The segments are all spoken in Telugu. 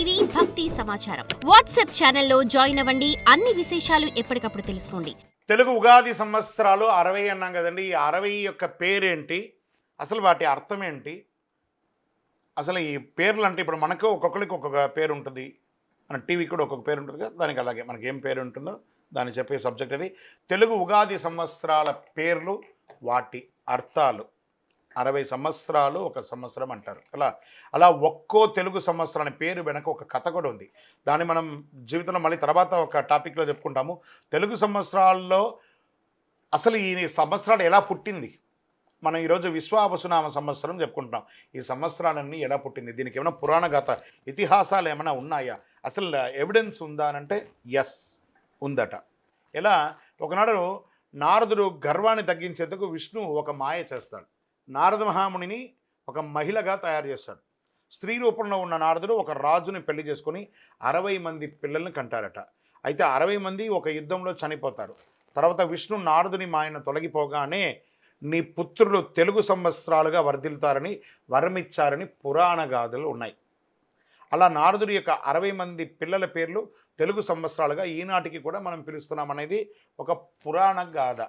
టీవీ భక్తి సమాచారం వాట్సాప్ ఛానల్లో జాయిన్ అవ్వండి. అన్ని విశేషాలు ఎప్పటికప్పుడు తెలుసుకోండి. తెలుగు ఉగాది సంవత్సరాలు 60 అన్నాం కదండి. ఈ 60 యొక్క పేరేంటి, అసలు వాటి అర్థం ఏంటి, అసలు ఈ పేర్లు అంటే ఇప్పుడు మనకు ఒక్కొక్కరికి ఒక్కొక్క పేరు ఉంటుంది, మన టీవీకి కూడా ఒక్కొక్క పేరు ఉంటుంది కదా, దానికి అలాగే మనకి ఏం పేరు ఉంటుందో దాన్ని చెప్పే సబ్జెక్ట్ అది. తెలుగు ఉగాది సంవత్సరాల పేర్లు, వాటి అర్థాలు. 60 సంవత్సరాలు ఒక సంవత్సరం అంటారు అలా ఒక్కో తెలుగు సంవత్సరాన్ని పేరు వెనక ఒక కథ కూడా ఉంది. దాన్ని మనం జీవితంలో మళ్ళీ తర్వాత ఒక టాపిక్లో చెప్పుకుంటాము. తెలుగు సంవత్సరాల్లో అసలు ఈ సంవత్సరాలు ఎలా పుట్టింది, మనం ఈరోజు విశ్వావసునామ సంవత్సరం చెప్పుకుంటున్నాం. ఈ సంవత్సరాలన్నీ ఎలా పుట్టింది, దీనికి ఏమైనా పురాణ గాథ ఇతిహాసాలు ఏమైనా ఉన్నాయా, అసలు ఎవిడెన్స్ ఉందా అని అంటే ఎస్ ఉందట. ఎలా ఒకనాడు నారదుడు గర్వాన్ని తగ్గించేందుకు విష్ణు ఒక మాయ చేస్తాడు. నారద మహామునిని ఒక మహిళగా తయారు చేస్తాడు. స్త్రీ రూపంలో ఉన్న నారదుడు ఒక రాజుని పెళ్లి చేసుకొని 60 మంది పిల్లల్ని కంటారట. అయితే 60 మంది ఒక యుద్ధంలో చనిపోతారు. తర్వాత విష్ణు నారదుని మాయను తొలగిపోగానే నీ పుత్రులు తెలుగు సంవత్సరాలుగా వర్ధిల్తారని వరమిచ్చారని పురాణ గాథలు ఉన్నాయి. అలా నారదుడి యొక్క 60 మంది పిల్లల పేర్లు తెలుగు సంవత్సరాలుగా ఈనాటికి కూడా మనం పిలుస్తున్నాం అనేది ఒక పురాణ గాథ.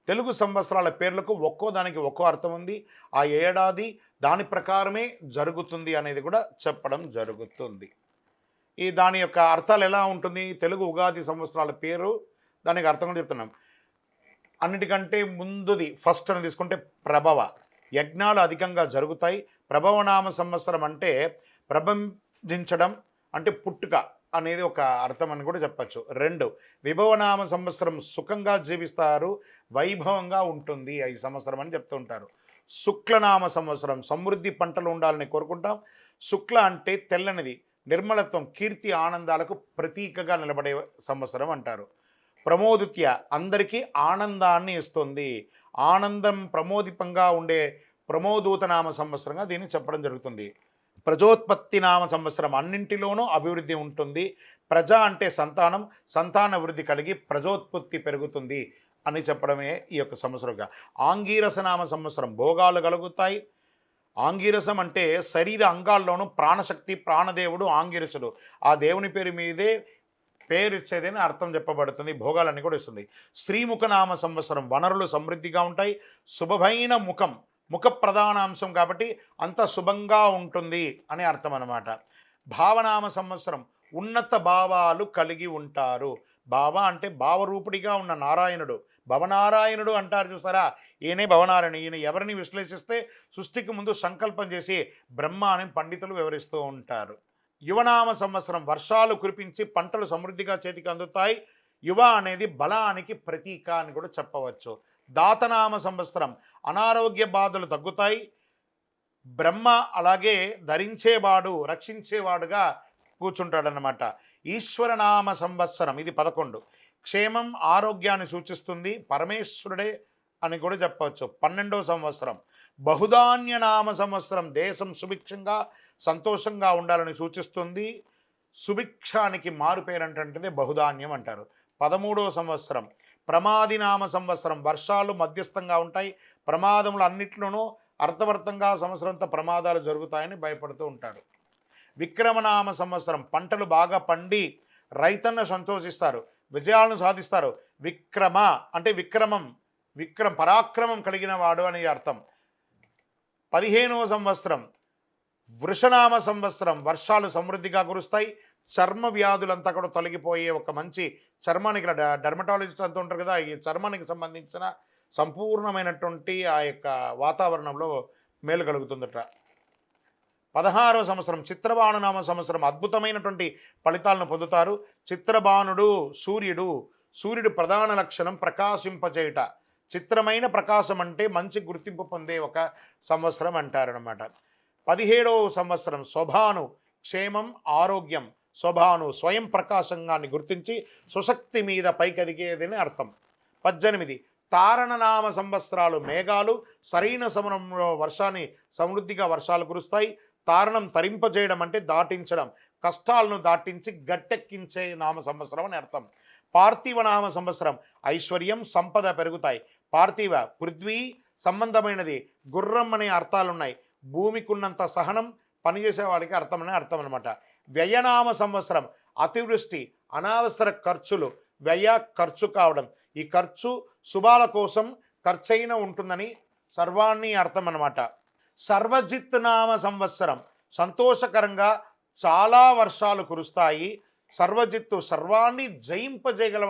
తెలుగు సంవత్సరాల పేర్లకు ఒక్కో దానికి ఒక్కో అర్థం ఉంది. ఆ ఏడాది దాని ప్రకారమే జరుగుతుంది అనేది కూడా చెప్పడం జరుగుతుంది. దాని యొక్క అర్థాలు ఎలా ఉంటుంది, తెలుగు ఉగాది సంవత్సరాల పేరు దానికి అర్థం కూడా చెప్తున్నాం. అన్నిటికంటే ముందుది ఫస్ట్ అని తీసుకుంటే ప్రభవ, యజ్ఞాలు అధికంగా జరుగుతాయి. ప్రభవనామ సంవత్సరం అంటే ప్రభంజించడం అంటే పుట్టుక అనేది ఒక అర్థం అని కూడా చెప్పచ్చు. 2 విభవనామ సంవత్సరం సుఖంగా జీవిస్తారు, వైభవంగా ఉంటుంది ఈ సంవత్సరం అని చెప్తూ ఉంటారు. శుక్లనామ సంవత్సరం సమృద్ధి పంటలు ఉండాలని కోరుకుంటాం. శుక్ల అంటే తెల్లనిది, నిర్మలత్వం, కీర్తి, ఆనందాలకు ప్రతీకగా నిలబడే సంవత్సరం అంటారు. ప్రమోదిత్య అందరికీ ఆనందాన్ని ఇస్తుంది, ఆనందం ప్రమోదిపంగా ఉండే ప్రమోదూతనామ సంవత్సరంగా దీన్ని చెప్పడం జరుగుతుంది. ప్రజోత్పత్తి నామ సంవత్సరం అన్నింటిలోనూ అభివృద్ధి ఉంటుంది. ప్రజ అంటే సంతానం, సంతాన వృద్ధి కలిగి ప్రజోత్పత్తి పెరుగుతుంది అని చెప్పడమే ఈ యొక్క సంవత్సరంగా. ఆంగీరస నామ సంవత్సరం భోగాలు కలుగుతాయి. ఆంగీరసం అంటే శరీర అంగాల్లోనూ ప్రాణశక్తి, ప్రాణదేవుడు ఆంగిరసుడు, ఆ దేవుని పేరు మీదే పేరు ఇచ్చేదని అర్థం చెప్పబడుతుంది. భోగాలన్నీ కూడా ఇస్తుంది. శ్రీముఖ నామ సంవత్సరం వనరులు సమృద్ధిగా ఉంటాయి. శుభమైన ముఖం, ముఖ ప్రధానాంశం కాబట్టి అంత శుభంగా ఉంటుంది అని అర్థం అన్నమాట. భావనామ సంవత్సరం ఉన్నత భావాలు కలిగి ఉంటారు. భావ అంటే భావరూపుడిగా ఉన్న నారాయణుడు, భవనారాయణుడు అంటారు చూసారా, ఈయనే భవనారాయణుడు. ఈయన ఎవరిని విశ్లేషిస్తే సృష్టికి ముందు సంకల్పం చేసి బ్రహ్మ అని పండితులు వివరిస్తూ ఉంటారు. యువనామ సంవత్సరం వర్షాలు కురిపించి పంటలు సమృద్ధిగా చేతికి అందుతాయి. యువ అనేది బలానికి ప్రతీక అని కూడా చెప్పవచ్చు. దాతనామ సంవత్సరం అనారోగ్య బాధలు తగ్గుతాయి. బ్రహ్మ అలాగే ధరించేవాడు, రక్షించేవాడుగా కూర్చుంటాడనమాట. ఈశ్వరనామ సంవత్సరం ఇది 11 క్షేమం, ఆరోగ్యాన్ని సూచిస్తుంది, పరమేశ్వరుడే అని కూడా చెప్పవచ్చు. 12వ సంవత్సరం బహుధాన్యనామ సంవత్సరం దేశం సుభిక్షంగా సంతోషంగా ఉండాలని సూచిస్తుంది. సుభిక్షానికి మారు పేరంటే బహుధాన్యం అంటారు. 13వ సంవత్సరం ప్రమాదినామ సంవత్సరం వర్షాలు మధ్యస్థంగా ఉంటాయి. ప్రమాదములు అన్నిట్లోనూ అర్థవర్తంగా సంవత్సరంతో ప్రమాదాలు జరుగుతాయని భయపడుతూ ఉంటారు. విక్రమనామ సంవత్సరం పంటలు బాగా పండి రైతన్న సంతోషిస్తారు, విజయాలను సాధిస్తారు. విక్రమ అంటే విక్రమ పరాక్రమం కలిగిన వాడు అని అర్థం. 15వ సంవత్సరం వృషనామ సంవత్సరం వర్షాలు సమృద్ధిగా కురుస్తాయి. చర్మ వ్యాధులంతా కూడా తొలగిపోయే ఒక మంచి చర్మానికి డెర్మటాలజిస్ట్ అంటూ ఉంటారు కదా, ఈ చర్మానికి సంబంధించిన సంపూర్ణమైనటువంటి ఆ యొక్క వాతావరణంలో మేలు కలుగుతుందట. 16వ సంవత్సరం చిత్రబాణునామ సంవత్సరం అద్భుతమైనటువంటి ఫలితాలను పొందుతారు. చిత్రబాణుడు సూర్యుడు ప్రధాన లక్షణం ప్రకాశింపజేయుట. చిత్రమైన ప్రకాశం అంటే మంచి గుర్తింపు పొందే ఒక సంవత్సరం అంటారనమాట. 17వ సంవత్సరం శోభాను క్షేమం, ఆరోగ్యం. శోభాను స్వయం ప్రకాశంగాన్ని గుర్తించి సుశక్తి మీద పైకెదిగేదని అర్థం. 18 తారణనామ సంవత్సరాలు మేఘాలు సరైన సమయంలో సమృద్ధిగా వర్షాలు కురుస్తాయి. తారణం తరింపజేయడం అంటే దాటించడం, కష్టాలను దాటించి గట్టెక్కించే నామ సంవత్సరం అని అర్థం. పార్థివ నామ సంవత్సరం ఐశ్వర్యం, సంపద పెరుగుతాయి. పార్థివ పృథ్వీ సంబంధమైనది, గుర్రం అనే అర్థాలున్నాయి. భూమికి ఉన్నంత సహనం పనిచేసే వాడికి అర్థం అనమాట. వ్యయనామ సంవత్సరం అతివృష్టి, అనవసర ఖర్చులు, ఖర్చు కావడం. ఈ ఖర్చు శుభాల కోసం ఖర్చైన ఉంటుందని సర్వాణి అర్థం అన్నమాట. సర్వజిత్ నామ సంవత్సరం సంతోషకరంగా చాలా వర్షాలు కురుస్తాయి. సర్వజిత్తు సర్వాన్ని జయింపజేయగల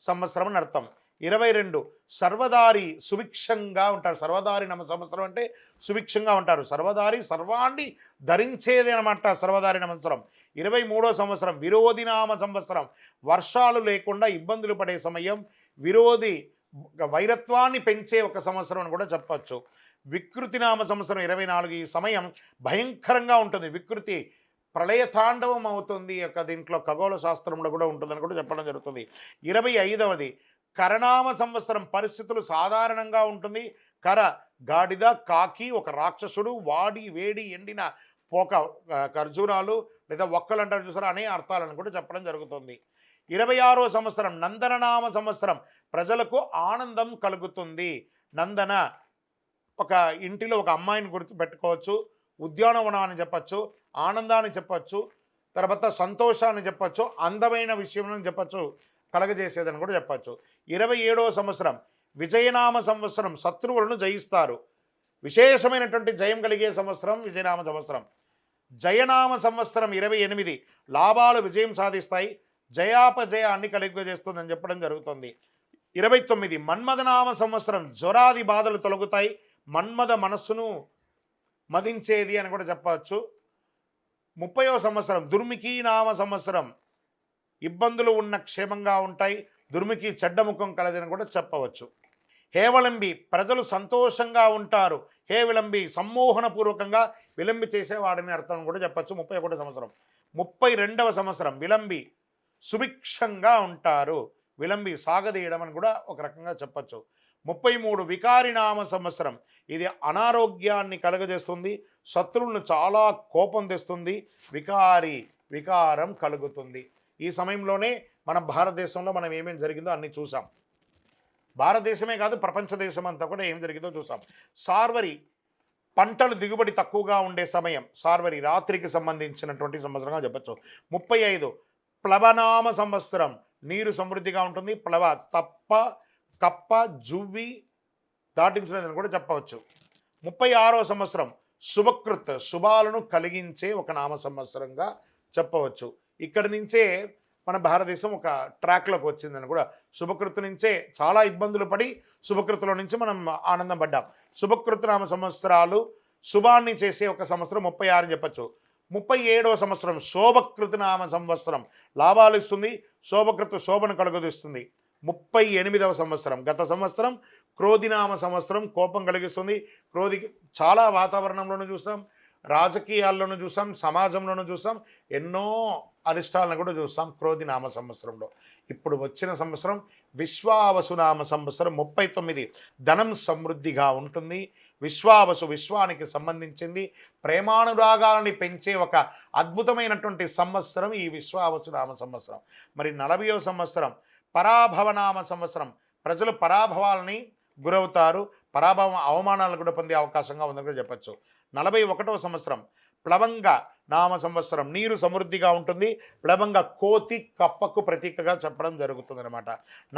సంవత్సరం అని అర్థం. 22 సర్వదారి సుభిక్షంగా ఉంటారు. సర్వదారి నామ సంవత్సరం అంటే సుభిక్షంగా ఉంటారు. సర్వదారి సర్వాన్ని ధరించేది అనమాట సర్వదారి సంవత్సరం. 23వ సంవత్సరం విరోధి నామ సంవత్సరం వర్షాలు లేకుండా ఇబ్బందులు పడే సమయం. విరోధి వైరత్వాన్ని పెంచే ఒక సంవత్సరం అని కూడా చెప్పచ్చు. వికృతి నామ సంవత్సరం 24. ఈ సమయం భయంకరంగా ఉంటుంది. వికృతి ప్రళయతాండవం అవుతుంది. యొక్క దీంట్లో ఖగోళ శాస్త్రంలో కూడా ఉంటుందని కూడా చెప్పడం జరుగుతుంది. 25వది కరనామ సంవత్సరం పరిస్థితులు సాధారణంగా ఉంటుంది. కర గాడిద, కాకి ఒక రాక్షసుడు, వాడి వేడి ఎండిన పోక ఖర్జూరాలు లేదా ఒక్కలు అంటారు చూసారా అనే అర్థాలను కూడా చెప్పడం జరుగుతుంది. 26వ సంవత్సరం నందననామ సంవత్సరం ప్రజలకు ఆనందం కలుగుతుంది. నందన ఒక ఇంటిలో ఒక అమ్మాయిని గుర్తు పెట్టుకోవచ్చు, ఉద్యానవనం అని చెప్పచ్చు, ఆనందాన్ని చెప్పచ్చు, తర్వాత సంతోషాన్ని చెప్పచ్చు, అందమైన విషయం అని చెప్పచ్చు, కలగజేసేదని కూడా చెప్పచ్చు. 27వ సంవత్సరం విజయనామ సంవత్సరం శత్రువులను జయిస్తారు. విశేషమైనటువంటి జయం కలిగే సంవత్సరం విజయనామ సంవత్సరం. జయనామ సంవత్సరం 28 లాభాలు విజయం సాధిస్తాయి, జయాపజయాన్ని కలుగజేస్తుందని చెప్పడం జరుగుతుంది. 29 మన్మథనామ సంవత్సరం జ్వరాది బాధలు తొలగుతాయి, మన్మథ మనస్సును మదించేది అని కూడా చెప్పవచ్చు. 30వ సంవత్సరం దుర్మికి నామ సంవత్సరం ఇబ్బందులు ఉన్న క్షేమంగా ఉంటాయి, దుర్మికి చెడ్డ ముఖం కలదని కూడా చెప్పవచ్చు. హేవళంబి ప్రజలు సంతోషంగా ఉంటారు. హే విలంబి సమ్మోహనపూర్వకంగా విలంబి చేసేవాడని అర్థం కూడా చెప్పచ్చు. 31వ సంవత్సరం. 32వ సంవత్సరం విలంబి సుభిక్షంగా ఉంటారు. విలంబి సాగదీయడం అని కూడా ఒక రకంగా చెప్పచ్చు. 33 వికారినామ సంవత్సరం ఇది అనారోగ్యాన్ని కలుగజేస్తుంది, శత్రువులను చాలా కోపం తెస్తుంది, వికారం కలుగుతుంది. ఈ సమయంలోనే మన భారతదేశంలో మనం ఏమేమి జరిగిందో అన్నీ చూసాం. భారతదేశమే కాదు ప్రపంచ దేశం అంతా కూడా ఏం జరిగిందో చూసాం. సార్వరి పంటలు దిగుబడి తక్కువగా ఉండే సమయం. సార్వరి రాత్రికి సంబంధించినటువంటి సంవత్సరంగా చెప్పచ్చు. 35 ప్లవనామ సంవత్సరం నీరు సమృద్ధిగా ఉంటుంది. ప్లవ తప్ప కప్ప జువ్వి దాటించినదని కూడా చెప్పవచ్చు. 36వ సంవత్సరం శుభకృత్ శుభాలను కలిగించే ఒక నామ సంవత్సరంగా చెప్పవచ్చు. ఇక్కడి నుంచే మన భారతదేశం ఒక ట్రాక్లోకి వచ్చిందని కూడా. శుభకృతు నుంచే చాలా ఇబ్బందులు పడి శుభకృతుల నుంచి మనం ఆనందం పడ్డాం. శుభకృతు నామ సంవత్సరాలు శుభాన్ని చేసే ఒక సంవత్సరం 36 అని చెప్పచ్చు. 37వ సంవత్సరం శోభకృతు నామ సంవత్సరం లాభాలు ఇస్తుంది, శోభకృతు శోభను కలుగదిస్తుంది. 38వ సంవత్సరం గత సంవత్సరం క్రోధినామ సంవత్సరం కోపం కలిగిస్తుంది. క్రోధి చాలా వాతావరణంలోనూ చూసాం, రాజకీయాల్లోనూ చూసాం, సమాజంలోనూ చూసాం, ఎన్నో అరిష్టాలను కూడా చూస్తాం క్రోధినామ సంవత్సరంలో. ఇప్పుడు వచ్చిన సంవత్సరం విశ్వావసునామ సంవత్సరం 39 ధనం సమృద్ధిగా ఉంటుంది. విశ్వావసు విశ్వానికి సంబంధించింది, ప్రేమానురాగాలని పెంచే ఒక అద్భుతమైనటువంటి సంవత్సరం ఈ విశ్వావసునామ సంవత్సరం. మరి 40వ సంవత్సరం పరాభవనామ సంవత్సరం ప్రజలు పరాభవాలని గురవుతారు, పరాభవం అవమానాలు కూడా పొందే అవకాశంగా ఉందని కూడా చెప్పచ్చు. 41వ సంవత్సరం ప్లవంగ నామ సంవత్సరం నీరు సమృద్ధిగా ఉంటుంది. ప్లవంగ కోతి కప్పకు ప్రతీకగా చెప్పడం జరుగుతుంది అనమాట.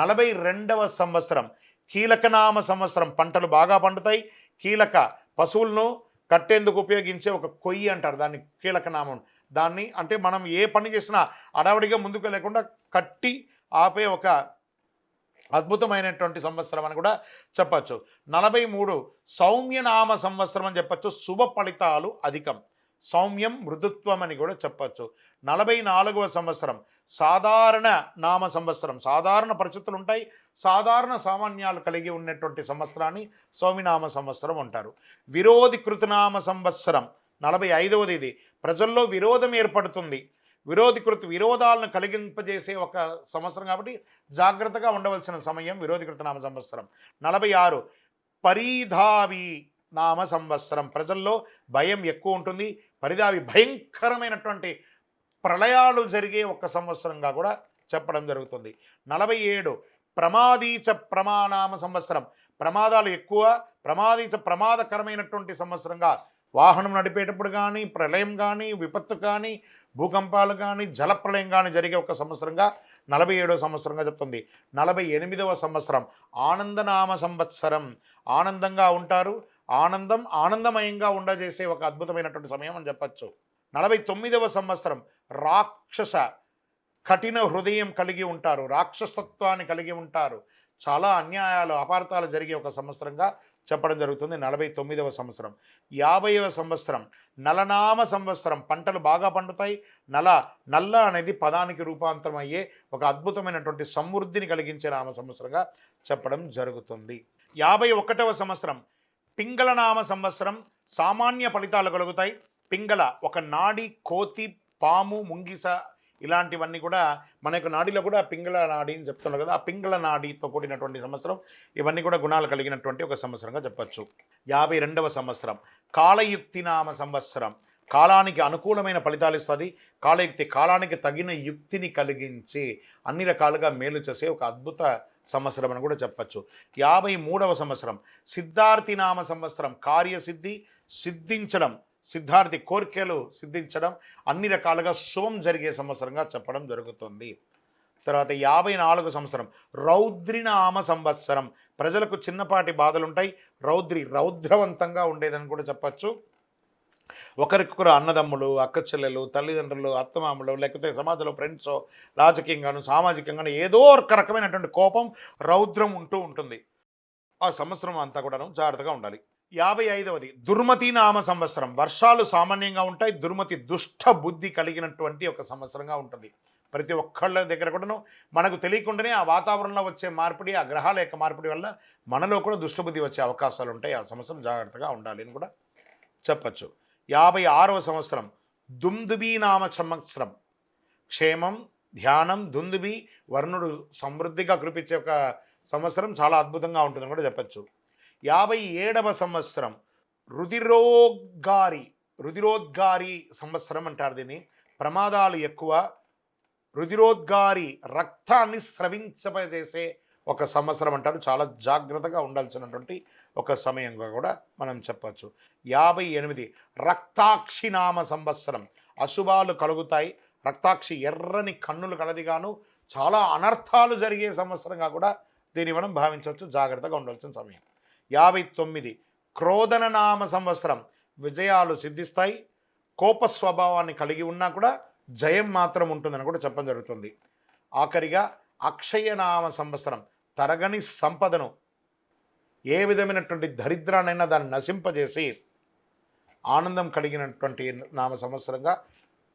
42వ సంవత్సరం కీలకనామ సంవత్సరం పంటలు బాగా పండుతాయి. కీలక పశువులను కట్టేందుకు ఉపయోగించే ఒక కొయ్యి అంటారు దాన్ని, కీలకనామం. దాన్ని అంటే మనం ఏ పని చేసినా అడవడిగా ముందుకు లేకుండా కట్టి ఆపే ఒక అద్భుతమైనటువంటి సంవత్సరం అని కూడా చెప్పచ్చు. 43 సౌమ్యనామ సంవత్సరం అని చెప్పచ్చు. శుభ ఫలితాలు అధికం, సౌమ్యం మృదుత్వం అని కూడా చెప్పచ్చు. 44వ సంవత్సరం సాధారణ నామ సంవత్సరం. సాధారణ పరిస్థితులు ఉంటాయి, సాధారణ సామాన్యాలు కలిగి ఉన్నటువంటి సంవత్సరాన్ని సౌమ్యనామ సంవత్సరం అంటారు. విరోధి కృతనామ సంవత్సరం 45వది. ఇది ప్రజల్లో విరోధం ఏర్పడుతుంది. విరోధాలను కలిగింపజేసే ఒక సంవత్సరం కాబట్టి జాగ్రత్తగా ఉండవలసిన సమయం విరోధికృత నామ సంవత్సరం. 46 పరిధావి నామ సంవత్సరం ప్రజల్లో భయం ఎక్కువ ఉంటుంది. పరిధావి భయంకరమైనటువంటి ప్రళయాలు జరిగే ఒక సంవత్సరంగా కూడా చెప్పడం జరుగుతుంది. 47 ప్రమాదీచ ప్రమానామ సంవత్సరం ప్రమాదాలు ఎక్కువ, ప్రమాదకరమైనటువంటి సంవత్సరంగా వాహనం నడిపేటప్పుడు కానీ, ప్రళయం కానీ, విపత్తు కానీ, భూకంపాలు కానీ జలప్రళయం కానీ జరిగే ఒక సంవత్సరంగా 47వ సంవత్సరంగా చెప్తుంది. 48వ సంవత్సరం ఆనందనామ సంవత్సరం. ఆనందంగా ఉంటారు. ఆనందమయంగా ఉండజేసే ఒక అద్భుతమైనటువంటి సమయం అని చెప్పచ్చు. 49వ సంవత్సరం రాక్షస కఠిన హృదయం కలిగి ఉంటారు. రాక్షసత్వాన్ని కలిగి ఉంటారు. చాలా అన్యాయాలు అపార్థాలు జరిగే ఒక సంవత్సరంగా చెప్పడం జరుగుతుంది. 49వ సంవత్సరం. 50వ సంవత్సరం నలనామ సంవత్సరం. పంటలు బాగా పండుతాయి. నల్ల అనేది పదానికి రూపాంతరం అయ్యే ఒక అద్భుతమైనటువంటి సమృద్ధిని కలిగించే నామ సంవత్సరంగా చెప్పడం జరుగుతుంది. 51వ సంవత్సరం పింగళనామ సంవత్సరం. సామాన్య ఫలితాలు కలుగుతాయి. పింగళ ఒక నాడి, కోతి, పాము, ముంగిస ఇలాంటివన్నీ కూడా మనకు నాడిలో కూడా పింగళ నాడి అని చెప్తున్నారు కదా, ఆ పింగళ నాడితో కూడినటువంటి సంవత్సరం. ఇవన్నీ కూడా గుణాలు కలిగినటువంటి ఒక సంవత్సరంగా చెప్పచ్చు. 52వ సంవత్సరం కాలయుక్తి నామ సంవత్సరం. కాలానికి అనుకూలమైన ఫలితాలు ఇస్తుంది. కాలయుక్తి కాలానికి తగిన యుక్తిని కలిగించి అన్ని రకాలుగా మేలు చేసే ఒక అద్భుత సంవత్సరం అని కూడా చెప్పచ్చు. 53వ సంవత్సరం సిద్ధార్థి నామ సంవత్సరం. కార్యసిద్ధి సిద్ధించడం, సిద్ధార్థి కోరికలు సిద్ధించడం, అన్ని రకాలుగా శుభం జరిగే సంవత్సరంగా చెప్పడం జరుగుతుంది. తర్వాత 54వ సంవత్సరం రౌద్రినామ సంవత్సరం. ప్రజలకు చిన్నపాటి బాధలుంటాయి. రౌద్రవంతంగా ఉండేదని కూడా చెప్పచ్చు. ఒకరికొకరు అన్నదమ్ములు, అక్క చెల్లెలు, తల్లిదండ్రులు, అత్తమామలు, లేకపోతే సమాజంలో ఫ్రెండ్స్, రాజకీయంగాను సామాజికంగాను ఏదో ఒక రకమైనటువంటి కోపం, రౌద్రం ఉంటూ ఉంటుంది. ఆ సంవత్సరం అంతా కూడాను జాగ్రత్తగా ఉండాలి. 55వది దుర్మతి నామ సంవత్సరం. వర్షాలు సామాన్యంగా ఉంటాయి. దుర్మతి దుష్ట బుద్ధి కలిగినటువంటి ఒక సంవత్సరంగా ఉంటుంది. ప్రతి ఒక్కళ్ళ దగ్గర కూడాను మనకు తెలియకుండానే ఆ వాతావరణంలో వచ్చే మార్పిడి, ఆ గ్రహాల యొక్క మార్పిడి వల్ల మనలో కూడా దుష్టబుద్ధి వచ్చే అవకాశాలు ఉంటాయి. ఆ సంవత్సరం జాగ్రత్తగా ఉండాలి అని కూడా చెప్పచ్చు. 56వ సంవత్సరం దుందుబి నామ సంవత్సరం. క్షేమం, ధ్యానం, దుందుబి వర్ణుడు సమృద్ధిగా కురిపించే ఒక సంవత్సరం. చాలా అద్భుతంగా ఉంటుందని కూడా చెప్పచ్చు. 57వ సంవత్సరం రుధిరోద్గారి సంవత్సరం అంటారు దీన్ని. ప్రమాదాలు ఎక్కువ, రుధిరోద్గారి రక్తాన్ని స్రవించజేసే ఒక సంవత్సరం అంటారు. చాలా జాగ్రత్తగా ఉండాల్సినటువంటి ఒక సమయంగా కూడా మనం చెప్పచ్చు. 58 రక్తాక్షి నామ సంవత్సరం. అశుభాలు కలుగుతాయి. రక్తాక్షి ఎర్రని కన్నులు కలదిగాను చాలా అనర్థాలు జరిగే సంవత్సరంగా కూడా దీన్ని మనం భావించవచ్చు. జాగ్రత్తగా ఉండాల్సిన సమయం. 59 క్రోధన నామ సంవత్సరం. విజయాలు సిద్ధిస్తాయి. కోప స్వభావాన్ని కలిగి ఉన్నా కూడా జయం మాత్రం ఉంటుందని కూడా చెప్పడం జరుగుతుంది. ఆఖరిగా అక్షయనామ సంవత్సరం. తరగని సంపదను, ఏ విధమైనటువంటి దరిద్రానైనా దాన్ని నశింపజేసి ఆనందం కలిగినటువంటి నామ సంవత్సరంగా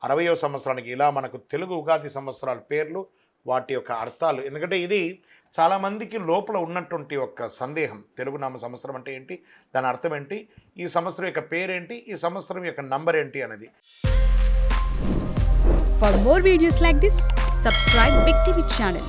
60వ సంవత్సరానికి. ఇలా మనకు తెలుగు ఉగాది సంవత్సరాల పేర్లు, వాటి యొక్క అర్థాలు. ఎందుకంటే ఇది చాలామందికి లోపల ఉన్నటువంటి ఒక సందేహం. తెలుగు నామ సంవత్సరం అంటే ఏంటి, దాని అర్థం ఏంటి, ఈ సంవత్సరం యొక్క పేరేంటి, ఈ సంవత్సరం యొక్క నంబర్ ఏంటి అనేది. For more videos like this, subscribe Big TV channel.